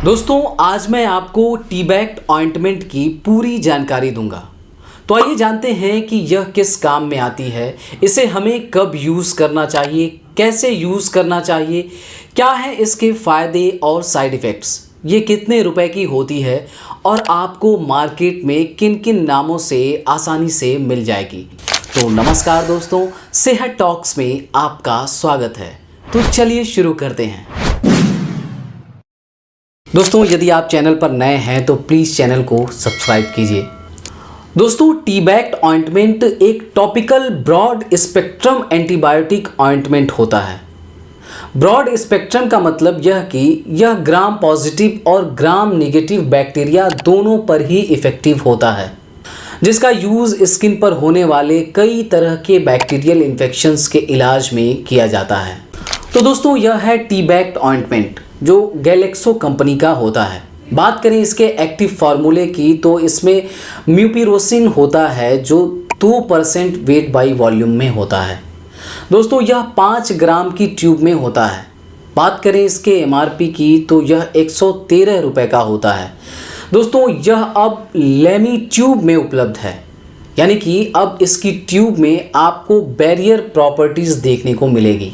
दोस्तों आज मैं आपको टी-बैक्ट ऑइंटमेंट की पूरी जानकारी दूंगा। तो आइए जानते हैं कि यह किस काम में आती है, इसे हमें कब यूज़ करना चाहिए, कैसे यूज़ करना चाहिए, क्या है इसके फ़ायदे और साइड इफ़ेक्ट्स, ये कितने रुपए की होती है और आपको मार्केट में किन किन नामों से आसानी से मिल जाएगी। तो नमस्कार दोस्तों, सेहत टॉक्स में आपका स्वागत है। तो चलिए शुरू करते हैं। दोस्तों यदि आप चैनल पर नए हैं तो प्लीज़ चैनल को सब्सक्राइब कीजिए। दोस्तों टी-बैक्ट ऑइंटमेंट एक topical broad spectrum antibiotic ointment होता है। ब्रॉड स्पेक्ट्रम का मतलब यह कि यह ग्राम पॉजिटिव और ग्राम नेगेटिव बैक्टीरिया दोनों पर ही इफ़ेक्टिव होता है, जिसका यूज़ स्किन पर होने वाले कई तरह के बैक्टीरियल इन्फेक्शंस के इलाज में किया जाता है। तो दोस्तों यह है टी-बैक्ट ऑइंटमेंट जो गैलेक्सो कंपनी का होता है। बात करें इसके एक्टिव फार्मूले की तो इसमें म्यूपिरोसिन होता है जो 2% वेट बाई वॉल्यूम में होता है। दोस्तों यह 5 ग्राम की ट्यूब में होता है। बात करें इसके एमआरपी की तो यह 113 रुपये का होता है। दोस्तों यह अब लेमी ट्यूब में उपलब्ध है, यानी कि अब इसकी ट्यूब में आपको बैरियर प्रॉपर्टीज़ देखने को मिलेगी।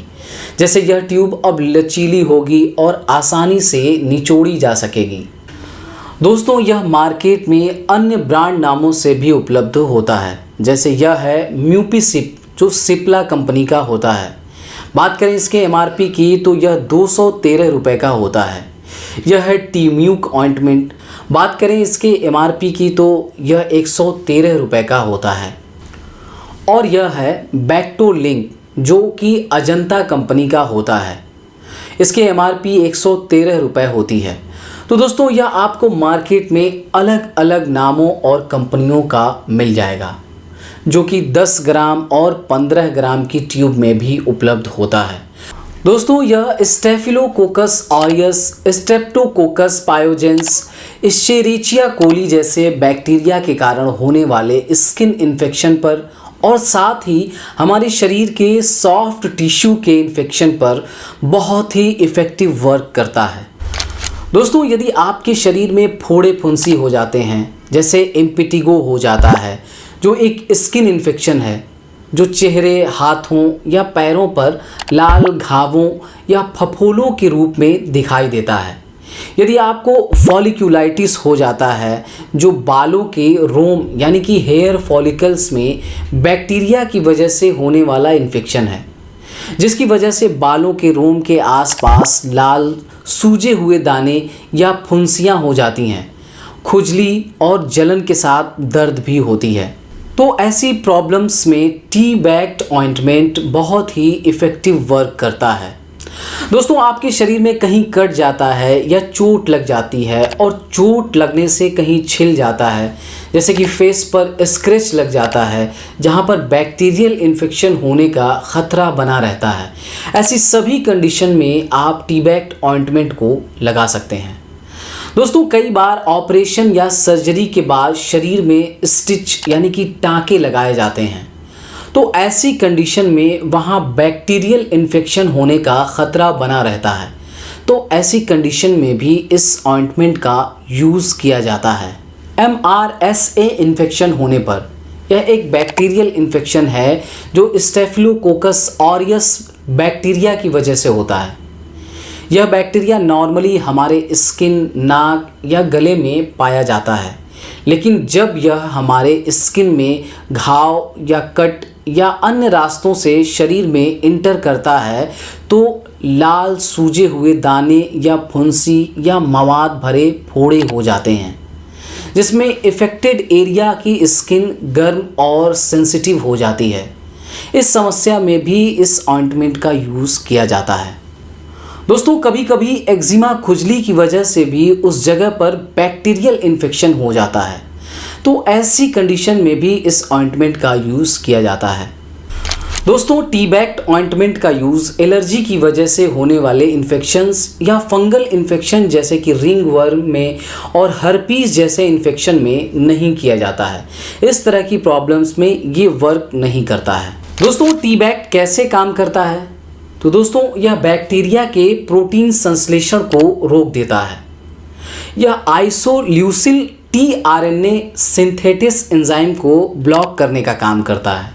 जैसे यह ट्यूब अब लचीली होगी और आसानी से निचोड़ी जा सकेगी। दोस्तों यह मार्केट में अन्य ब्रांड नामों से भी उपलब्ध होता है, जैसे यह है म्यूपिसिप जो सिप्ला कंपनी का होता है। बात करें इसके एमआरपी की तो यह 213 रुपये का होता है। यह है टी-म्यूक ऑइंटमेंट। बात करें इसके एमआरपी की तो यह 113 रुपये का होता है। और यह है बैक्टोलिंक जो कि अजंता कंपनी का होता है। इसके एमआरपी 113 रुपये होती है। तो दोस्तों यह आपको मार्केट में अलग अलग नामों और कंपनियों का मिल जाएगा, जो कि 10 ग्राम और 15 ग्राम की ट्यूब में भी उपलब्ध होता है। दोस्तों यह staphylococcus aureus, Streptococcus pyogenes, Escherichia coli जैसे बैक्टीरिया के कारण होने वाले स्किन इन्फेक्शन पर और साथ ही हमारे शरीर के सॉफ्ट टिश्यू के इन्फेक्शन पर बहुत ही इफ़ेक्टिव वर्क करता है। दोस्तों यदि आपके शरीर में फोड़े फुंसी हो जाते हैं, जैसे इम्पिटिगो हो जाता है जो एक स्किन इन्फेक्शन है जो चेहरे, हाथों या पैरों पर लाल घावों या फफोलों के रूप में दिखाई देता है, यदि आपको फॉलिक्यूलाइटिस हो जाता है जो बालों के रोम यानी कि हेयर फॉलिकल्स में बैक्टीरिया की वजह से होने वाला इन्फेक्शन है, जिसकी वजह से बालों के रोम के आसपास लाल सूजे हुए दाने या फुंसियाँ हो जाती हैं, खुजली और जलन के साथ दर्द भी होती है। तो ऐसी प्रॉब्लम्स में टी-बैक्ट ऑइंटमेंट बहुत ही इफ़ेक्टिव वर्क करता है। दोस्तों आपके शरीर में कहीं कट जाता है या चोट लग जाती है और चोट लगने से कहीं छिल जाता है, जैसे कि फेस पर स्क्रैच लग जाता है जहां पर बैक्टीरियल इन्फेक्शन होने का ख़तरा बना रहता है, ऐसी सभी कंडीशन में आप टी-बैक्ट ऑइंटमेंट को लगा सकते हैं। दोस्तों कई बार ऑपरेशन या सर्जरी के बाद शरीर में स्टिच यानी कि टाँके लगाए जाते हैं, तो ऐसी कंडीशन में वहाँ बैक्टीरियल इन्फेक्शन होने का ख़तरा बना रहता है। तो ऐसी कंडीशन में भी इस ऑइंटमेंट का यूज़ किया जाता है। MRSA इन्फेक्शन होने पर, यह एक बैक्टीरियल इन्फेक्शन है जो स्टेफिलोकोकस ऑरियस बैक्टीरिया की वजह से होता है। यह बैक्टीरिया नॉर्मली हमारे स्किन, नाक या गले में पाया जाता है, लेकिन जब यह हमारे स्किन में घाव या कट या अन्य रास्तों से शरीर में इंटर करता है तो लाल सूजे हुए दाने या फुंसी या मवाद भरे फोड़े हो जाते हैं, जिसमें इफ़ेक्टेड एरिया की स्किन गर्म और सेंसिटिव हो जाती है। इस समस्या में भी इस ऑइंटमेंट का यूज़ किया जाता है। दोस्तों कभी कभी एक्जिमा खुजली की वजह से भी उस जगह पर बैक्टीरियल इन्फेक्शन हो जाता है, तो ऐसी कंडीशन में भी इस ऑइंटमेंट का यूज़ किया जाता है। दोस्तों टी-बैक्ट ऑइंटमेंट का यूज़ एलर्जी की वजह से होने वाले इन्फेक्शंस या फंगल इन्फेक्शन जैसे कि रिंग वर्म में और हर्पीस जैसे इन्फेक्शन में नहीं किया जाता है। इस तरह की प्रॉब्लम्स में ये वर्क नहीं करता है। दोस्तों टी-बैक्ट कैसे काम करता है? तो दोस्तों यह बैक्टीरिया के प्रोटीन संश्लेषण को रोक देता है। यह आइसोल्यूसिल tRNA सिंथेटिस एंजाइम को ब्लॉक करने का काम करता है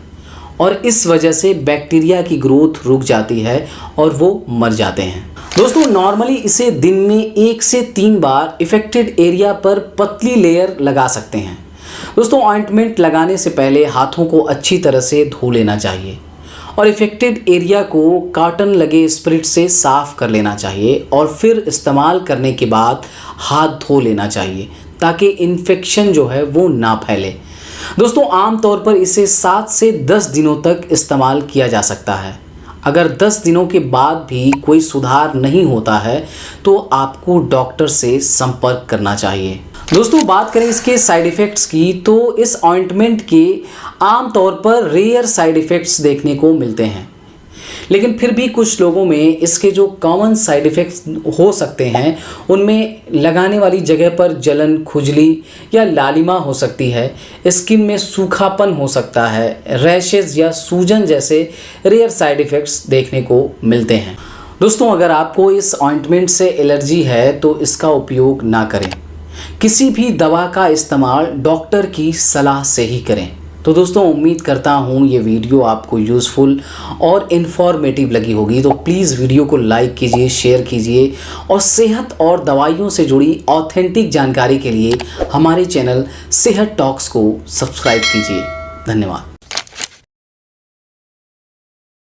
और इस वजह से बैक्टीरिया की ग्रोथ रुक जाती है और वो मर जाते हैं। दोस्तों नॉर्मली इसे दिन में 1 से 3 बार इफेक्टेड एरिया पर पतली लेयर लगा सकते हैं। दोस्तों ऑइंटमेंट लगाने से पहले हाथों को अच्छी तरह से धो लेना चाहिए और इफेक्टेड एरिया को कॉटन लगे स्पिरिट से साफ कर लेना चाहिए और फिर इस्तेमाल करने के बाद हाथ धो लेना चाहिए ताकि इन्फेक्शन जो है वो ना फैले। दोस्तों आमतौर पर इसे 7 से 10 दिनों तक इस्तेमाल किया जा सकता है। अगर 10 दिनों के बाद भी कोई सुधार नहीं होता है तो आपको डॉक्टर से संपर्क करना चाहिए। दोस्तों बात करें इसके साइड इफ़ेक्ट्स की तो इस ऑइंटमेंट के आमतौर पर रेयर साइड इफ़ेक्ट्स देखने को मिलते हैं, लेकिन फिर भी कुछ लोगों में इसके जो कॉमन साइड इफ़ेक्ट्स हो सकते हैं उनमें लगाने वाली जगह पर जलन, खुजली या लालिमा हो सकती है, स्किन में सूखापन हो सकता है, रैशेज या सूजन जैसे रेयर साइड इफ़ेक्ट्स देखने को मिलते हैं। दोस्तों अगर आपको इस ऑइंटमेंट से एलर्जी है तो इसका उपयोग ना करें। किसी भी दवा का इस्तेमाल डॉक्टर की सलाह से ही करें। तो दोस्तों उम्मीद करता हूँ ये वीडियो आपको यूज़फुल और इन्फॉर्मेटिव लगी होगी। तो प्लीज़ वीडियो को लाइक कीजिए, शेयर कीजिए और सेहत और दवाइयों से जुड़ी ऑथेंटिक जानकारी के लिए हमारे चैनल सेहत टॉक्स को सब्सक्राइब कीजिए। धन्यवाद।